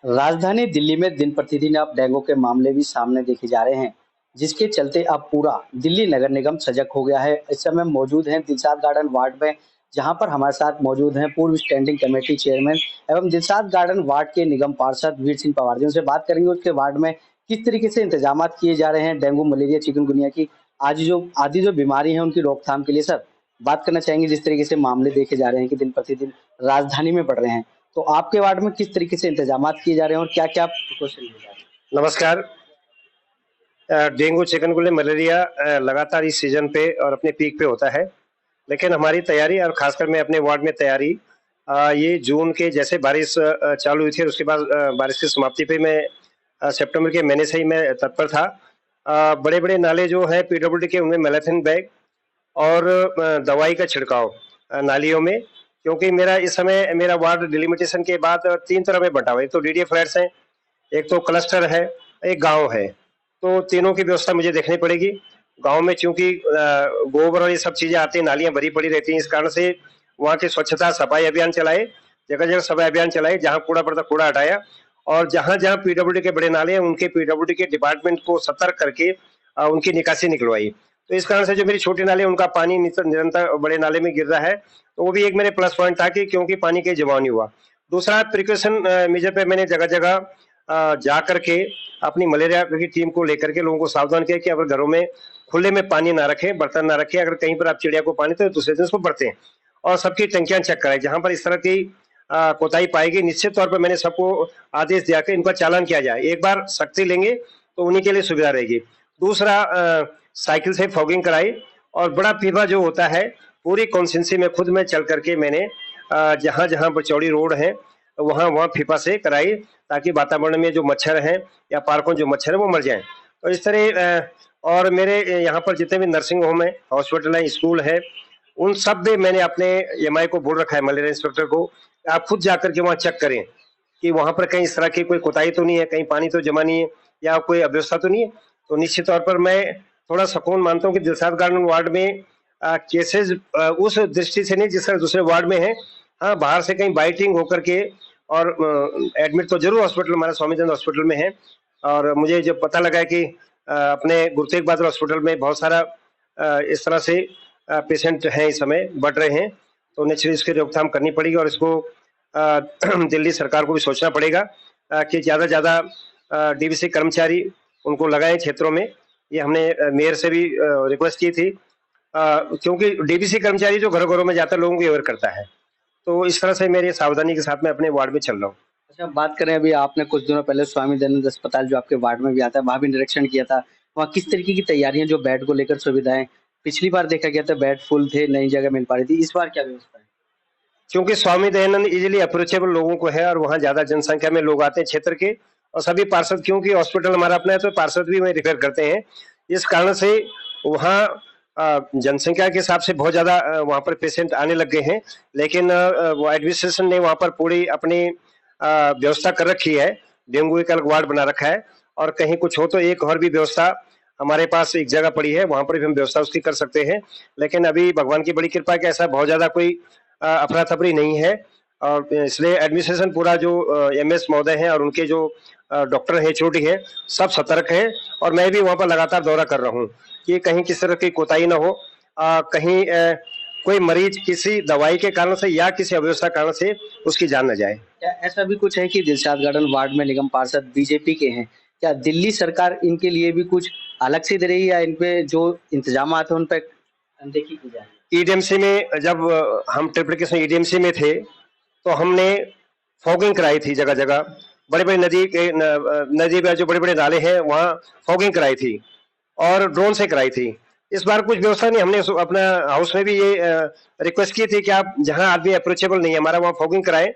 राजधानी दिल्ली में दिन प्रतिदिन अब डेंगू के मामले भी सामने देखे जा रहे हैं, जिसके चलते अब पूरा दिल्ली नगर निगम सजग हो गया है। इस समय हम मौजूद हैं दिलशाद गार्डन वार्ड में, जहां पर हमारे साथ मौजूद हैं पूर्व स्टैंडिंग कमेटी चेयरमैन एवं दिलशाद गार्डन वार्ड के निगम पार्षद वीर सिंह पवार जी। उनसे बात करेंगे उसके वार्ड में किस तरीके से इंतजाम किए जा रहे हैं डेंगू, मलेरिया, चिकनगुनिया की आदि जो बीमारी है उनकी रोकथाम के लिए। सर, बात करना चाहेंगे जिस तरीके से मामले देखे जा रहे हैं कि दिन प्रतिदिन राजधानी में बढ़ रहे हैं, तो आपके वार्ड में किस तरीके से इंतजामात किए जा रहे हैं और क्या-क्या प्रिकॉशन लिए जा रहे हैं? नमस्कार। डेंगू, चिकनगुनिया, मलेरिया लगातार इस सीजन पे और अपने पीक पे होता है, लेकिन हमारी तैयारी और खासकर मैं अपने वार्ड में तैयारी ये जून के जैसे बारिश चालू हुई थी और उसके बाद बारिश की समाप्ति पे मैं सितंबर के महीने से ही मैं तत्पर था। बड़े-बड़े नाले जो हैं पीडब्ल्यूडी के, उनमें मैलाथिन बैग और दवाई का छिड़काव नालियों में, क्योंकि मेरा इस समय मेरा वार्ड डिलिमिटेशन के बाद 3 तरह में बँटा हुआ है। एक तो डीडीए फ्लैट्स हैं, एक तो क्लस्टर है, एक गाँव है। तो तीनों की व्यवस्था मुझे देखनी पड़ेगी। गाँव में चूँकि गोबर और ये सब चीज़ें आती हैं, नालियाँ भरी पड़ी रहती हैं, इस कारण से वहाँ की स्वच्छता सफाई अभियान चलाए, जगह-जगह सफाई अभियान चलाए, जहाँ कूड़ा पड़ता कूड़ा हटाया और जहाँ-जहाँ पीडब्ल्यूडी के बड़े नाले हैं, उनके पीडब्ल्यूडी के डिपार्टमेंट को सतर्क करके उनकी निकासी निकलवाई। तो इस कारण से जो मेरी छोटी नाली है, उनका पानी निरंतर बड़े नाले में गिर रहा है, तो वो भी एक मेरे प्लस पॉइंट था कि क्योंकि पानी कहीं जमाव नहीं हुआ। दूसरा प्रिकॉशन मेजर पे मैंने जगह-जगह जा करके अपनी मलेरिया की टीम को लेकर के लोगों को सावधान किया कि अगर घरों में खुले में पानी ना रखें, बर्तन ना रखें, अगर कहीं पर आप चिड़िया को पानी तो दूसरे दिन उसको बरतें और सबकी टंकियां चेक कराएं। जहां पर इस तरह की कोताही पाएगी, निश्चित तौर पर मैंने सबको आदेश दिया कि इनका चालान किया जाए। एक बार सख्ती लेंगे तो उन्हीं के लिए सुविधा रहेगी। दूसरा, साइकिल से फॉगिंग कराई और बड़ा फीवा जो होता है पूरी कॉन्स्टिट्यूंसी में खुद में चल करके मैंने जहां जहां पर चौड़ी रोड है वहां वहां फीफा से कराई, ताकि वातावरण में जो मच्छर हैं या पार्कों जो मच्छर है वो मर जाएं। तो इस तरह और मेरे यहाँ पर जितने भी नर्सिंग होम है, हॉस्पिटल है, स्कूल है, उन सब में मैंने अपने एमआई को बोल रखा है, मलेरिया इंस्पेक्टर को, आप खुद जाकर के वहाँ चेक करें कि वहाँ पर कहीं इस तरह की कोई कोताही तो नहीं है, कहीं पानी तो जमा नहीं है या कोई अव्यवस्था तो नहीं है। तो निश्चित तौर पर मैं थोड़ा सुकून मानता हूँ कि दिलशाद गार्डन वार्ड में केसेज उस दृष्टि से नहीं जिस तरह दूसरे वार्ड में है। हाँ, बाहर से कहीं बाइटिंग होकर के और एडमिट तो जरूर हॉस्पिटल, हमारा स्वामीचंद हॉस्पिटल में है और मुझे जब पता लगा है कि अपने गुरु तेग बहादुर हॉस्पिटल में बहुत सारा इस तरह से पेशेंट हैं, इस समय बढ़ रहे हैं, तो नेचुरली इसकी रोकथाम करनी पड़ेगी और इसको दिल्ली सरकार को भी सोचना पड़ेगा कि ज़्यादा से ज़्यादा डीवीसी कर्मचारी उनको लगाएं क्षेत्रों में। ये हमने मेयर से भी रिक्वेस्ट की थी, क्योंकि डीवीसी कर्मचारी जो घरों-घरों में जाता है लोगों को अवेयर करता है। तो इस तरह से मेरी सावधानी के साथ मैं अपने वार्ड में चल रहा हूँ। अच्छा, बात करें अभी आपने कुछ दिनों पहले स्वामी दयानंद अस्पताल जो आपके वार्ड में भी आता है, वहाँ भी निरीक्षण किया था। वहाँ किस तरीके की तैयारियां, जो बेड को लेकर सुविधाएं, पिछली बार देखा गया था बेड फुल थे, नई जगह मिल पा रही थी, इस बार क्या व्यवस्था है? क्योंकि स्वामी दयानंद इजीली अप्रोचेबल लोगों को है और वहाँ ज्यादा जनसंख्या में लोग आते हैं क्षेत्र के, और सभी पार्षद, क्योंकि हॉस्पिटल हमारा अपना है तो पार्षद भी वहीं रिफर करते हैं। इस कारण से वहाँ जनसंख्या के हिसाब से बहुत ज्यादा वहाँ पर पेशेंट आने लग गए हैं, लेकिन वो एडमिनिस्ट्रेशन ने वहाँ पर पूरी अपनी व्यवस्था कर रखी है। डेंगू एक अलग वार्ड बना रखा है और कहीं कुछ हो तो एक और भी व्यवस्था हमारे पास एक जगह पड़ी है, वहां पर भी हम व्यवस्था उसकी कर सकते हैं। लेकिन अभी भगवान की बड़ी कृपा है कि ऐसा बहुत ज्यादा कोई अफरा तफरी नहीं है और इसलिए एडमिनिस्ट्रेशन पूरा जो एमएस महोदय हैं और उनके जो डॉक्टर हैं, एचओडी हैं, सब सतर्क हैं और मैं भी वहां पर लगातार दौरा कर रहा हूँ कि कहीं किसी तरह की कोताही ना हो, कहीं कोई मरीज किसी दवाई के कारण से या किसी अव्यवस्था कारण से उसकी जान न जाए। क्या ऐसा भी कुछ है कि दिलशाद गार्डन वार्ड में निगम पार्षद बीजेपी के हैं, क्या दिल्ली सरकार इनके लिए भी कुछ अलग से दे रही है या इन पे जो इंतजाम है उन पर अनदेखी की जा रही है? ईडीएमसी में जब हम ट्रिप्लिकेशन ईडीएमसी में थे तो हमने फॉगिंग कराई थी जगह जगह, बड़े बड़े नदी में जो बड़े बड़े नाले हैं वहाँ फॉगिंग कराई थी और ड्रोन से कराई थी। इस बार कुछ व्यवस्था नहीं, हमने अपना हाउस में भी ये रिक्वेस्ट की थी कि आप जहाँ आदमी अप्रोचेबल नहीं है हमारा वहाँ फॉगिंग कराएं।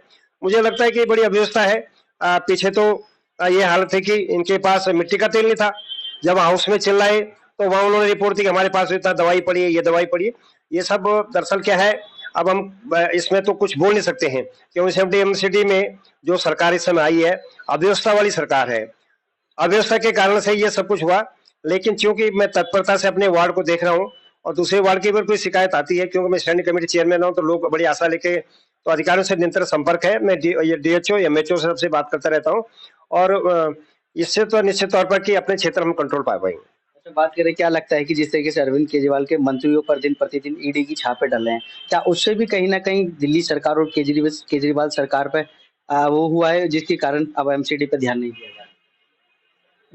मुझे लगता है कि बड़ी अव्यवस्था है। पीछे तो ये हालत है कि इनके पास मिट्टी का तेल नहीं था, जब हाउस में चिल्लाए तो वहाँ उन्होंने रिपोर्ट दी कि हमारे पास इतना दवाई पड़ी है, ये दवाई पड़ी है। ये सब दरअसल क्या है, अब हम इसमें तो कुछ बोल नहीं सकते हैं क्योंकि एमसीडी में जो सरकार इस समय आई है अव्यवस्था वाली सरकार है। अव्यवस्था के कारण से ये सब कुछ हुआ, लेकिन चूंकि मैं तत्परता से अपने वार्ड को देख रहा हूँ और दूसरे वार्ड की अगर कोई शिकायत आती है, क्योंकि मैं स्टैंडिंग कमेटी चेयरमैन हूँ, तो लोग बड़ी आशा लेके तो अधिकारियों से निरंतर संपर्क है। मैं डीएचओ एमएचओ से सबसे बात करता रहता हूँ और इससे तो निश्चित तौर पर कि अपने क्षेत्र में कंट्रोल पा पाएंगे। अच्छा, बात करें, क्या लगता है कि जिस तरीके से अरविंद केजरीवाल के मंत्रियों पर दिन प्रतिदिन ईडी की छापे डल रहे हैं, क्या उससे भी कहीं न कहीं दिल्ली सरकार और केजरीवाल सरकार पे वो हुआ है जिसके कारण अब एमसीडी पे ध्यान नहीं दिया जा रहा?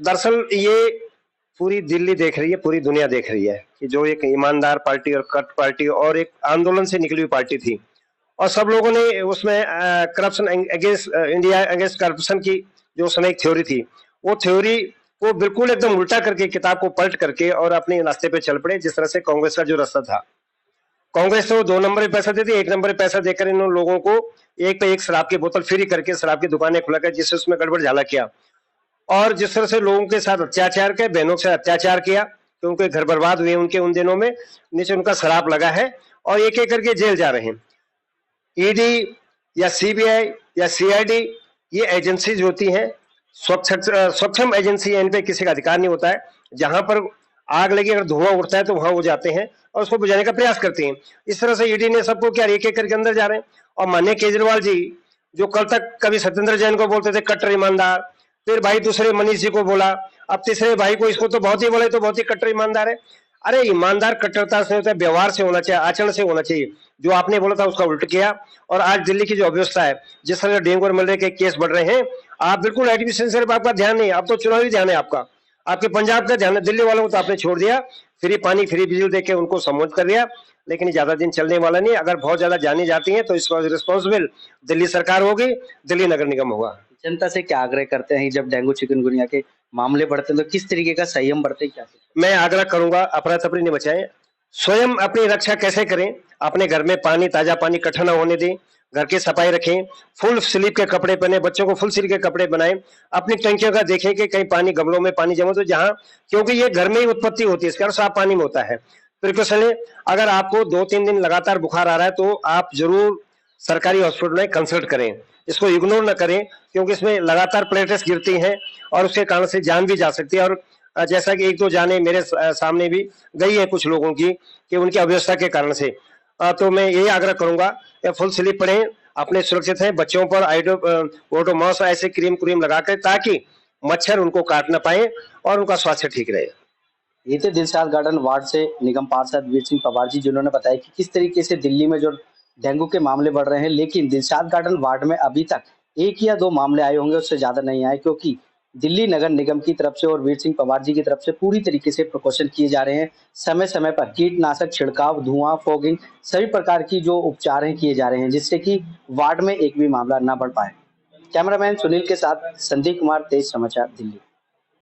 दरअसल ये पूरी दिल्ली देख रही है, पूरी दुनिया देख रही है कि जो एक ईमानदार पार्टी और कट पार्टी और एक आंदोलन से निकली हुई पार्टी थी और सब लोगों ने उसमें corruption against India against corruption की जो उसमें एक थ्योरी थी, वो थ्योरी को बिल्कुल एकदम उल्टा करके किताब को पलट करके और अपने रास्ते पे चल पड़े, जिस तरह से कांग्रेस का जो रास्ता था। कांग्रेस तो 2 नंबर पे पैसा देती, 1 नंबर पे पैसा देकर इन लोगों को एक पे एक शराब की बोतल फ्री करके शराब की दुकानें खुलाकर जिससे उसमें गड़बड़ झाला किया और जिस तरह से लोगों के साथ अत्याचार किया, बहनों से अत्याचार किया, तो उनके घर बर्बाद हुए उनके उन दिनों में, नीचे उनका शराब लगा है और एक एक करके जेल जा रहे हैं। ईडी या सीबीआई या सीआईडी ये एजेंसीज होती हैं, सक्षम एजेंसी है, इन पे किसी का अधिकार नहीं होता है। जहां पर आग लगी, अगर धुआं उठता है तो वहां वो जाते हैं और उसको बुझाने का प्रयास करते हैं। इस तरह से ईडी ने सबको क्या एक एक करके अंदर जा रहे हैं। और माननीय केजरीवाल जी जो कल तक कभी सत्येंद्र जैन को बोलते थे कट्टर ईमानदार, फिर भाई दूसरे मनीष जी को बोला, अब तीसरे भाई को, इसको तो बहुत ही बोले तो बहुत ही कट्टर ईमानदार है। अरे ईमानदार कट्टरता से होता है, व्यवहार से होना चाहिए, आचरण से होना चाहिए। जो आपने बोला था उसका उल्ट किया और आज दिल्ली की जो अव्यवस्था है, जिस तरह डेंगू और मलेरिया के केस बढ़ रहे हैं, आप बिल्कुल एडमिनिस्ट्रेशन पर आपका ध्यान नहीं, अब तो चुनावी ध्यान है आपका, आपके पंजाब का ध्यान है। दिल्ली वालों को तो आपने छोड़ दिया, फ्री पानी फ्री बिजली देके उनको सम्मोहित कर दिया, लेकिन ज्यादा दिन चलने वाला नहीं। अगर बहुत ज्यादा जानी जाती है तो इसका रिस्पॉन्सिबल दिल्ली सरकार होगी, दिल्ली नगर निगम होगा। जनता से क्या आग्रह करते हैं जब डेंगू चिकनगुनिया के मामले बढ़ते हैं तो किस तरीके का संयम बरतें, क्या? मैं आग्रह करूंगा अफरा तफरी नहीं मचाएं, स्वयं अपनी रक्षा कैसे करें, अपने घर में पानी, ताजा पानी इकट्ठा न होने दें, घर की सफाई रखें, फुल स्लीप के कपड़े पहने, बच्चों को फुल स्लीप के कपड़े बनाएं, अपनी टंकियों का देखें कि कहीं पानी, गमलों में पानी जमा तो जहां, क्योंकि ये घर में ही उत्पत्ति होती है, इसका साफ पानी में होता है। प्रिकॉशन, अगर आपको 2-3 दिन लगातार बुखार आ रहा है तो आप जरूर सरकारी हॉस्पिटल में कंसल्ट करें, इसको इग्नोर न करें, क्योंकि इसमें लगातार प्लेटलेट्स गिरती हैं और उसके कारण से जान भी जा सकती है। और जैसा कि 1-2 जाने मेरे सामने भी गई है कुछ लोगों की कि उनकी अव्यवस्था के कारण से। तो मैं यही आग्रह करूंगा कि फुल स्लीप पढ़ें, अपने सुरक्षित हैं, बच्चों पर ओडोमॉस ऐसे क्रीम लगाकर, ताकि मच्छर उनको काट न पाए और उनका स्वास्थ्य ठीक रहे। ये थे दिलशाद गार्डन वार्ड से निगम पार्षद वीर सिंह पवार जी, जिन्होंने बताया कि किस तरीके से दिल्ली में जो डेंगू के मामले बढ़ रहे हैं, लेकिन दिलशाद गार्डन वार्ड में अभी तक 1 या 2 मामले आए होंगे, उससे ज्यादा नहीं आए, क्योंकि दिल्ली नगर निगम की तरफ से और वीर सिंह पवार जी की तरफ से पूरी तरीके से प्रिकॉशन किए जा रहे हैं। समय समय पर कीटनाशक छिड़काव, धुआं, फॉगिंग, सभी प्रकार की जो उपचार हैं किए जा रहे हैं, जिससे कि वार्ड में एक भी मामला न बढ़ पाए। कैमरामैन सुनील के साथ संदीप कुमार, तेज समाचार, दिल्ली।